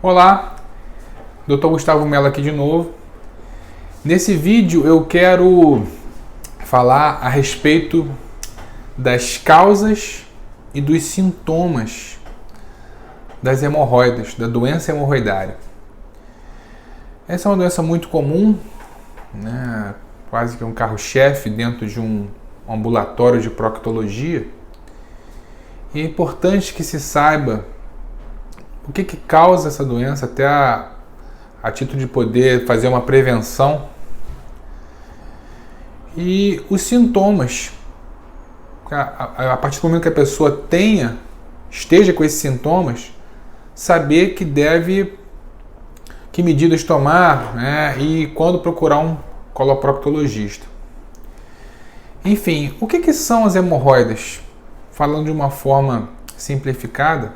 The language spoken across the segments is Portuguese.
Olá, Dr. Gustavo Mello aqui de novo. Nesse vídeo eu quero falar a respeito das causas e dos sintomas das hemorroidas, da doença hemorroidária. Essa é uma doença muito comum, né? Quase que um carro-chefe dentro de um ambulatório de proctologia. E é importante que se saiba o que causa essa doença, até a título de poder fazer uma prevenção. E os sintomas, a partir do momento que a pessoa esteja com esses sintomas, saber que medidas tomar, né, e quando procurar um coloproctologista. Enfim, o que são as hemorroidas? Falando de uma forma simplificada,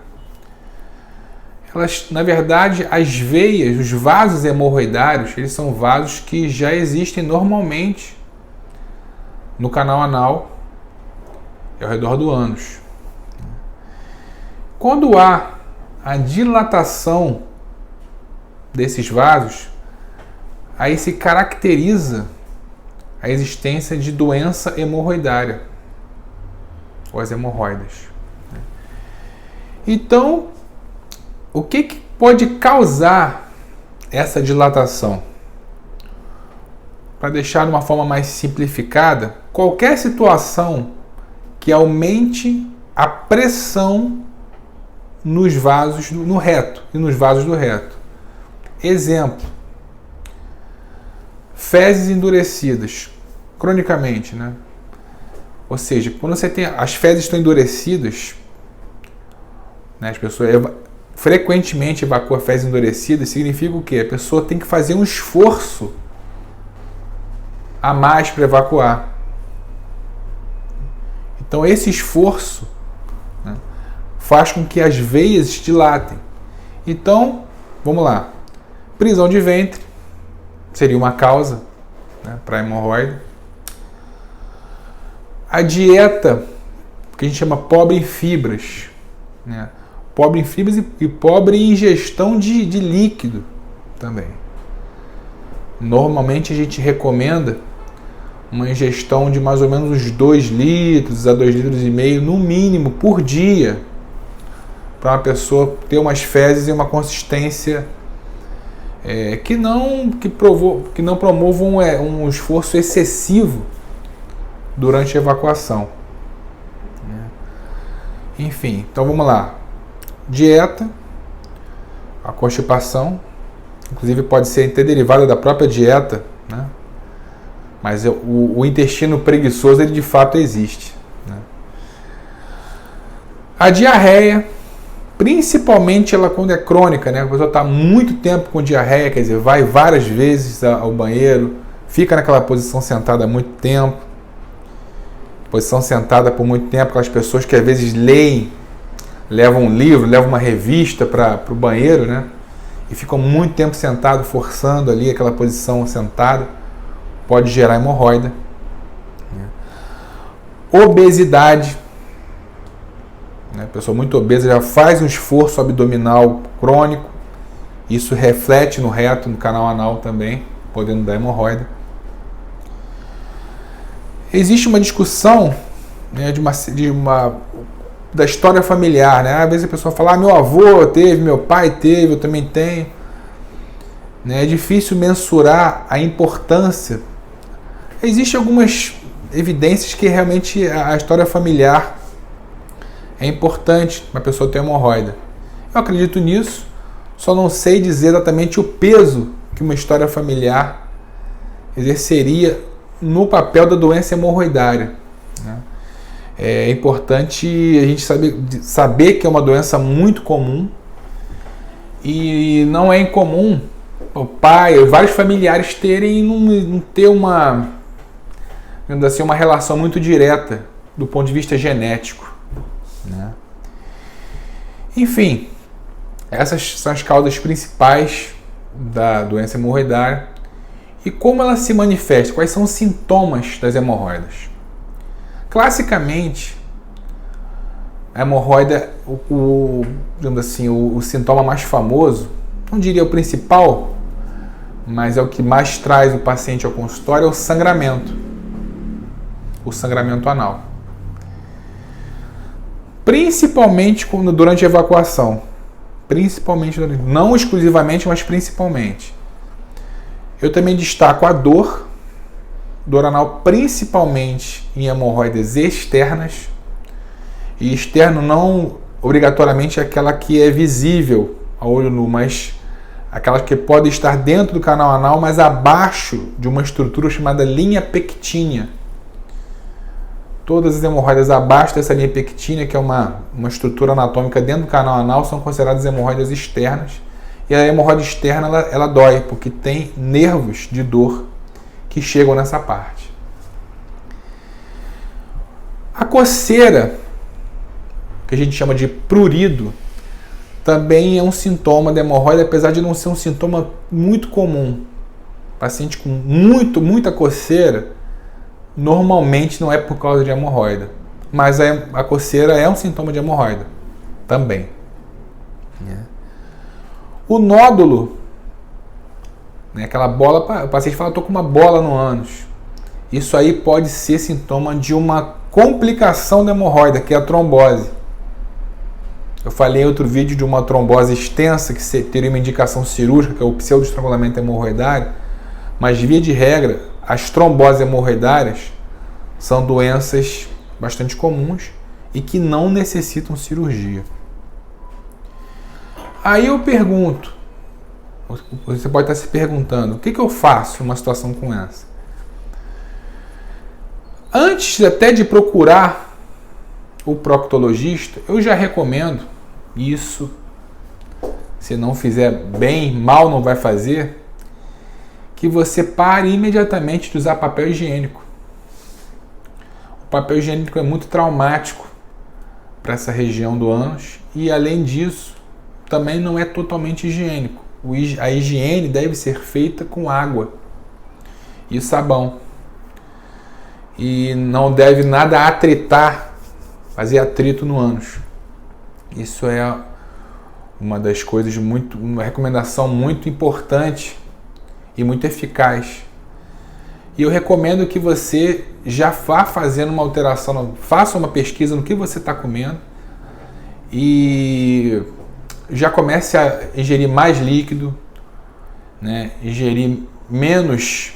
elas, na verdade, as veias, os vasos hemorroidários, eles são vasos que já existem normalmente no canal anal e ao redor do ânus. Quando há a dilatação desses vasos, aí se caracteriza a existência de doença hemorroidária, ou as hemorroidas. Então, o que pode causar essa dilatação? Para deixar de uma forma mais simplificada, qualquer situação que aumente a pressão nos vasos, no reto e nos vasos do reto. Exemplo: fezes endurecidas, cronicamente, né? Ou seja, quando você tem as fezes estão endurecidas, né, as pessoas frequentemente evacuam fezes endurecidas, significa o quê? A pessoa tem que fazer um esforço a mais para evacuar. Então esse esforço, né, faz com que as veias dilatem. Então, vamos lá. Prisão de ventre seria uma causa, né, para hemorroida. A dieta, que a gente chama pobre em fibras, né? Pobre em fibras e pobre em ingestão de líquido também. Normalmente a gente recomenda uma ingestão de mais ou menos uns 2 litros a 2,5 litros no mínimo por dia, para uma pessoa ter umas fezes e uma consistência que não promovam um esforço excessivo durante a evacuação. Enfim, então vamos lá. Dieta, a constipação, inclusive pode ser até derivada da própria dieta, né? Mas o intestino preguiçoso, ele de fato existe, né? A diarreia, principalmente ela quando é crônica, né? A pessoa está muito tempo com diarreia, quer dizer, vai várias vezes ao banheiro, fica naquela posição sentada há muito tempo. Posição sentada por muito tempo, aquelas pessoas que às vezes levam um livro, levam uma revista para o banheiro, né? E ficam muito tempo sentado, forçando ali aquela posição sentada, pode gerar hemorroida. Obesidade, né? A pessoa muito obesa já faz um esforço abdominal crônico, isso reflete no reto, no canal anal também, podendo dar hemorroida. Existe uma discussão, né, da história familiar, né? Às vezes a pessoa fala, meu avô teve, meu pai teve, eu também tenho. Né? É difícil mensurar a importância. Existem algumas evidências que realmente a história familiar é importante para a pessoa ter hemorroida. Eu acredito nisso, só não sei dizer exatamente o peso que uma história familiar exerceria no papel da doença hemorroidária, né? É importante a gente saber que é uma doença muito comum e não é incomum o pai ou vários familiares terem e não ter uma relação muito direta do ponto de vista genético, né? Enfim, essas são as causas principais da doença hemorroidária. E como ela se manifesta? Quais são os sintomas das hemorroidas? Classicamente, a hemorroida, digamos assim, o sintoma mais famoso, não diria o principal, mas é o que mais traz o paciente ao consultório, é o sangramento anal. Principalmente durante a evacuação. Não exclusivamente, mas principalmente. Eu também destaco a dor anal, principalmente em hemorroidas externas. E externo não obrigatoriamente é aquela que é visível a olho nu, mas aquela que pode estar dentro do canal anal, mas abaixo de uma estrutura chamada linha pectínea. Todas as hemorroidas abaixo dessa linha pectínea, que é uma estrutura anatômica dentro do canal anal, são consideradas hemorroidas externas. E a hemorroida externa ela dói, porque tem nervos de dor que chegam nessa parte. A coceira, que a gente chama de prurido, também é um sintoma da hemorroida, apesar de não ser um sintoma muito comum. Paciente com muita coceira, normalmente não é por causa de hemorroida, mas a coceira é um sintoma de hemorroida também. O nódulo, né, aquela bola, o paciente fala, estou com uma bola no ânus. Isso aí pode ser sintoma de uma complicação da hemorroida, que é a trombose. Eu falei em outro vídeo de uma trombose extensa, que teria uma indicação cirúrgica, que é o pseudoestrangulamento hemorroidário, mas via de regra, as tromboses hemorroidárias são doenças bastante comuns e que não necessitam cirurgia. Aí eu pergunto, você pode estar se perguntando, o que eu faço numa situação como essa? Antes até de procurar o proctologista, eu já recomendo isso, se não fizer bem, mal não vai fazer, que você pare imediatamente de usar papel higiênico. O papel higiênico é muito traumático para essa região do ânus e, além disso, também não é totalmente higiênico. A higiene deve ser feita com água e sabão. E não deve nada atritar, fazer atrito no ânus. Isso é uma das coisas, uma recomendação muito importante e muito eficaz. E eu recomendo que você já vá fazendo uma alteração, faça uma pesquisa no que você está comendo e já comece a ingerir mais líquido, né? Ingerir menos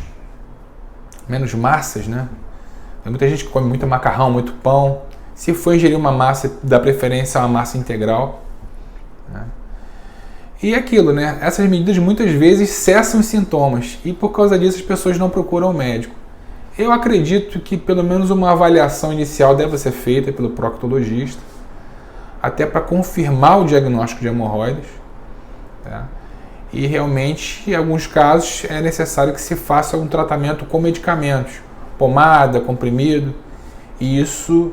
massas, né? Tem muita gente que come muito macarrão, muito pão. Se for ingerir uma massa, dá preferência a uma massa integral, né? E aquilo, né? Essas medidas muitas vezes cessam os sintomas e por causa disso as pessoas não procuram o médico. Eu acredito que pelo menos uma avaliação inicial deve ser feita pelo proctologista, até para confirmar o diagnóstico de hemorroidas, tá? E realmente, em alguns casos, é necessário que se faça um tratamento com medicamentos, pomada, comprimido, e isso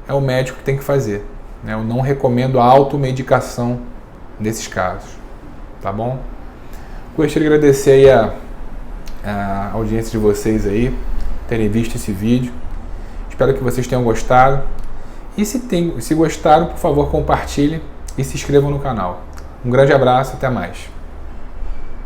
é o médico que tem que fazer, né? Eu não recomendo a automedicação nesses casos, tá bom? Gostaria de agradecer aí a audiência de vocês aí, terem visto esse vídeo. Espero que vocês tenham gostado. E se gostaram, por favor, compartilhem e se inscrevam no canal. Um grande abraço, até mais.